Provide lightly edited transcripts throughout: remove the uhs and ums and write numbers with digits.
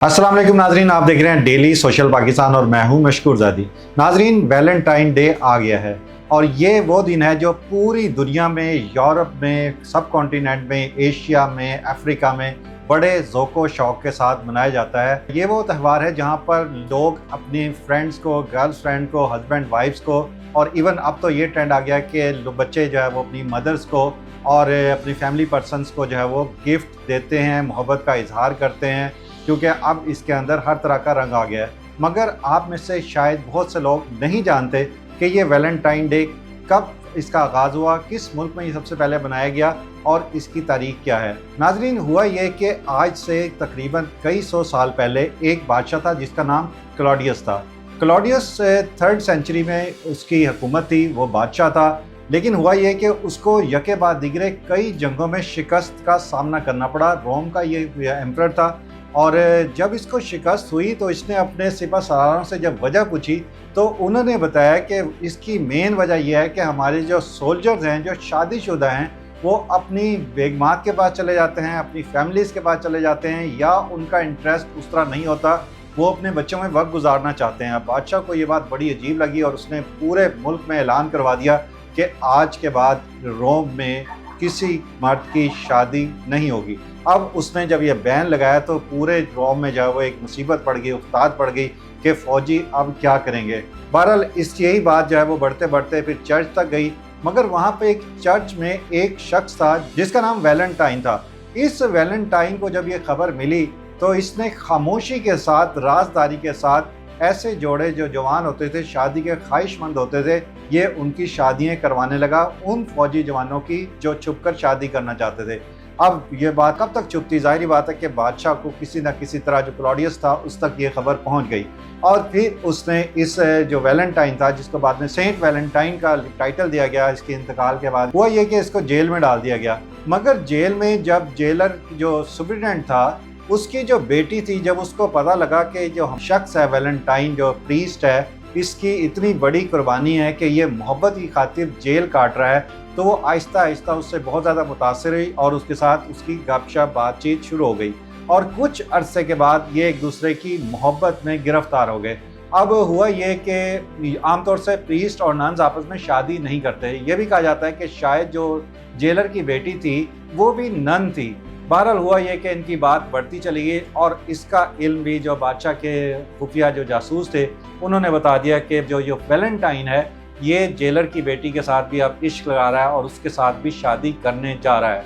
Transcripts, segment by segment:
अस्सलाम वालेकुम नाजरीन, आप देख रहे हैं डेली सोशल पाकिस्तान और मैं हूं मशकूर ज़ादी। नाजरीन, वैलेंटाइन डे आ गया है और ये वो दिन है जो पूरी दुनिया में, यूरोप में, सब कॉन्टिनेंट में, एशिया में, अफ्रीका में बड़े ज़ौक़ शौक़ के साथ मनाया जाता है। ये वो त्यौहार है जहाँ पर लोग अपनी फ्रेंड्स को, गर्ल फ्रेंड को, हस्बैंड वाइफ्स को, और इवन अब तो ये ट्रेंड आ गया कि बच्चे जो है वो अपनी मदर्स को और अपनी फैमिली पर्सनस को जो है वो गिफ्ट देते हैं, मोहब्बत का इजहार करते हैं, क्योंकि अब इसके अंदर हर तरह का रंग आ गया है। मगर आप में से शायद बहुत से लोग नहीं जानते कि ये वैलेंटाइन डे कब इसका आगाज़ हुआ, किस मुल्क में ये सबसे पहले बनाया गया और इसकी तारीख क्या है। नाजरीन, हुआ ये कि आज से तकरीबन कई सौ साल पहले एक बादशाह था जिसका नाम क्लॉडियस था। क्लॉडियस 3rd सेंचुरी में उसकी हुकूमत थी, वो बादशाह था। लेकिन हुआ ये कि उसको यके बाद दिगरे कई जंगों में शिकस्त का सामना करना पड़ा। रोम का ये एम्परर था और जब इसको शिकस्त हुई तो इसने अपने सिपह सलारों से जब वजह पूछी तो उन्होंने बताया कि इसकी मेन वजह यह है कि हमारे जो सोल्जर्स हैं, जो शादीशुदा हैं, वो अपनी बेगमात के पास चले जाते हैं, अपनी फैमिलीज़ के पास चले जाते हैं, या उनका इंटरेस्ट उस तरह नहीं होता, वो अपने बच्चों में वक्त गुजारना चाहते हैं। बादशाह को ये बात बड़ी अजीब लगी और उसने पूरे मुल्क में ऐलान करवा दिया कि आज के बाद रोम में किसी मर्द की शादी नहीं होगी। अब उसने जब ये बैन लगाया तो पूरे रोम में जो है वो एक मुसीबत पड़ गई, उस्ताद पड़ गई कि फ़ौजी अब क्या करेंगे। बहरहाल यही बात जो है वो बढ़ते बढ़ते फिर चर्च तक गई। मगर वहाँ पे एक चर्च में एक शख्स था जिसका नाम वैलेंटाइन था। इस वैलेंटाइन को जब ये खबर मिली तो इसने खामोशी के साथ, राजदारी के साथ ऐसे जोड़े जो जवान होते थे, शादी के ख्वाहिशमंद होते थे, ये उनकी शादियाँ करवाने लगा, उन फौजी जवानों की जो छुपकर शादी करना चाहते थे। अब ये बात कब तक छुप थी? ज़ाहिर बात है कि बादशाह को किसी न किसी तरह, जो क्लॉडियस था, उस तक ये खबर पहुंच गई और फिर उसने इस जो वैलेंटाइन था, जिसको बाद में सेंट वैलेंटाइन का टाइटल दिया गया इसके इंतकाल के बाद, हुआ ये कि इसको जेल में डाल दिया गया। मगर जेल में जब जेलर जो सुपरिटेंडेंट था, उसकी जो बेटी थी, जब उसको पता लगा कि जो शख्स है वैलेंटाइन, जो प्रीस्ट है, इसकी इतनी बड़ी कुर्बानी है कि ये मोहब्बत की खातिर जेल काट रहा है, तो वो आहिस्ता आहिस्ता उससे बहुत ज़्यादा मुतासिर हुई और उसके साथ उसकी गपशप बातचीत शुरू हो गई और कुछ अरसे के बाद ये एक दूसरे की मोहब्बत में गिरफ्तार हो गए। अब हुआ ये कि आमतौर से प्रीस्ट और नन्स आपस में शादी नहीं करते। ये भी कहा जाता है कि शायद जो जेलर की बेटी थी वो भी नन थी। बहरहाल हुआ ये कि इनकी बात बढ़ती चली गई और इसका इल्म भी जो बादशाह के खुफिया जो जासूस थे, उन्होंने बता दिया कि जो वैलेंटाइन है, ये जेलर की बेटी के साथ भी अब इश्क लगा रहा है और उसके साथ भी शादी करने जा रहा है।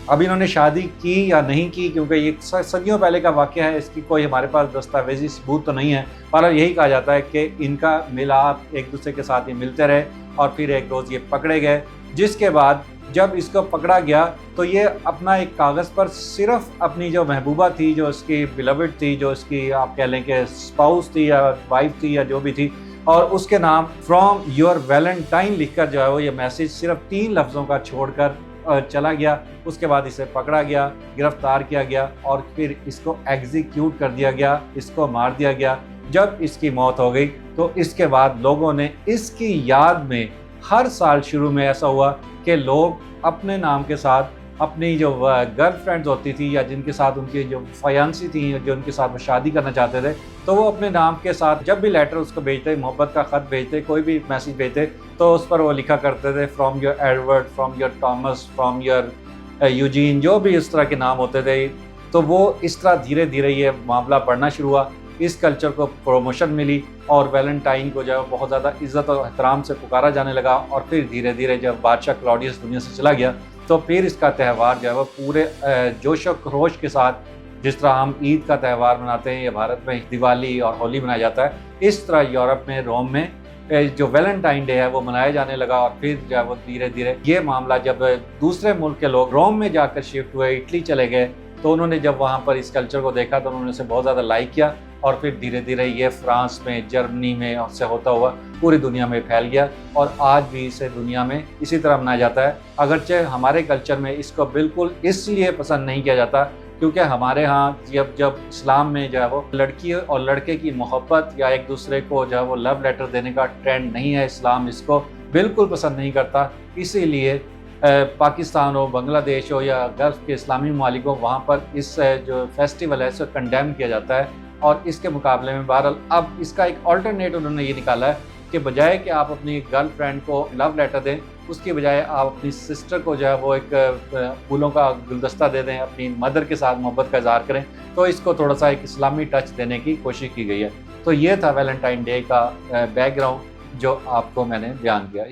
अब इन्होंने शादी की या नहीं की, क्योंकि ये सदियों पहले का वाक़या है, इसकी कोई हमारे पास दस्तावेजी सबूत तो नहीं है। पर यही कहा जाता है कि इनका मिलाप, एक दूसरे के साथ ये मिलते रहे और फिर एक रोज़ ये पकड़े गए, जिसके बाद जब इसको पकड़ा गया तो ये अपना एक कागज़ पर सिर्फ अपनी जो महबूबा थी, जो इसकी बिलवड थी, जो इसकी आप कह लें कि स्पाउस थी या वाइफ थी या जो भी थी, और उसके नाम फ्रॉम योर वैलेंटाइन लिखकर जो है वो ये मैसेज सिर्फ 3 लफ्ज़ों का छोड़कर चला गया। उसके बाद इसे पकड़ा गया, गिरफ्तार किया गया और फिर इसको एग्जीक्यूट कर दिया गया, इसको मार दिया गया। जब इसकी मौत हो गई तो इसके बाद लोगों ने इसकी याद में हर साल शुरू में ऐसा हुआ कि लोग अपने नाम के साथ अपनी जो गर्लफ्रेंड्स होती थी या जिनके साथ उनकी जो फायांसी थी, जो उनके साथ वो शादी करना चाहते थे, तो वो अपने नाम के साथ जब भी लेटर उसको भेजते, मोहब्बत का ख़त भेजते, कोई भी मैसेज भेजते, तो उस पर वो लिखा करते थे from your Edward, from your Thomas, from your Eugene, जो भी इस तरह के नाम होते थे। तो वो इस तरह धीरे धीरे ये मामला बढ़ना शुरू हुआ, इस कल्चर को प्रमोशन मिली और वैलेंटाइन को जो है बहुत ज़्यादा इज़्ज़त और एहतराम से पुकारा जाने लगा। और फिर धीरे धीरे जब बादशाह क्लॉडियस दुनिया से चला गया तो फिर इसका त्यौहार जो है वो पूरे जोश व खरोश के साथ, जिस तरह हम ईद का त्यौहार मनाते हैं या भारत में दिवाली और होली मनाया जाता है, इस तरह यूरोप में, रोम में जो वैलेंटाइन डे है वो मनाया जाने लगा। और फिर जो है वो धीरे धीरे ये मामला जब दूसरे मुल्क के लोग रोम में जाकर शिफ्ट हुए, इटली चले गए, तो उन्होंने जब वहाँ पर इस कल्चर को देखा तो उन्होंने इसे बहुत ज़्यादा लाइक किया और फिर धीरे धीरे ये फ्रांस में, जर्मनी में से होता हुआ पूरी दुनिया में फैल गया और आज भी इसे दुनिया में इसी तरह मनाया जाता है। अगरचे हमारे कल्चर में इसको बिल्कुल इसलिए पसंद नहीं किया जाता क्योंकि हमारे यहाँ जब इस्लाम में जो है वो लड़की और लड़के की मोहब्बत या एक दूसरे को जो है वो लव लेटर देने का ट्रेंड नहीं है, इस्लाम इसको बिल्कुल पसंद नहीं करता। इसीलिए پاکستان ہو، بنگلہ دیش ہو یا گلف کے اسلامی ممالک ہو، وہاں پر اس جو فیسٹیول ہے اسے کنڈیم کیا جاتا ہے، اور اس کے مقابلے میں بہرحال اب اس کا ایک آلٹرنیٹ انہوں نے یہ نکالا ہے کہ بجائے کہ آپ اپنی گرل فرینڈ کو لو لیٹر دیں، اس کی بجائے آپ اپنی سسٹر کو جو ہے وہ ایک پھولوں کا گلدستہ دے دیں، اپنی مدر کے ساتھ محبت کا اظہار کریں، تو اس کو تھوڑا سا ایک اسلامی ٹچ دینے کی کوشش کی گئی ہے۔ تو یہ تھا ویلنٹائن ڈے کا بیک گراؤنڈ جو آپ کو میں نے بیان کیا۔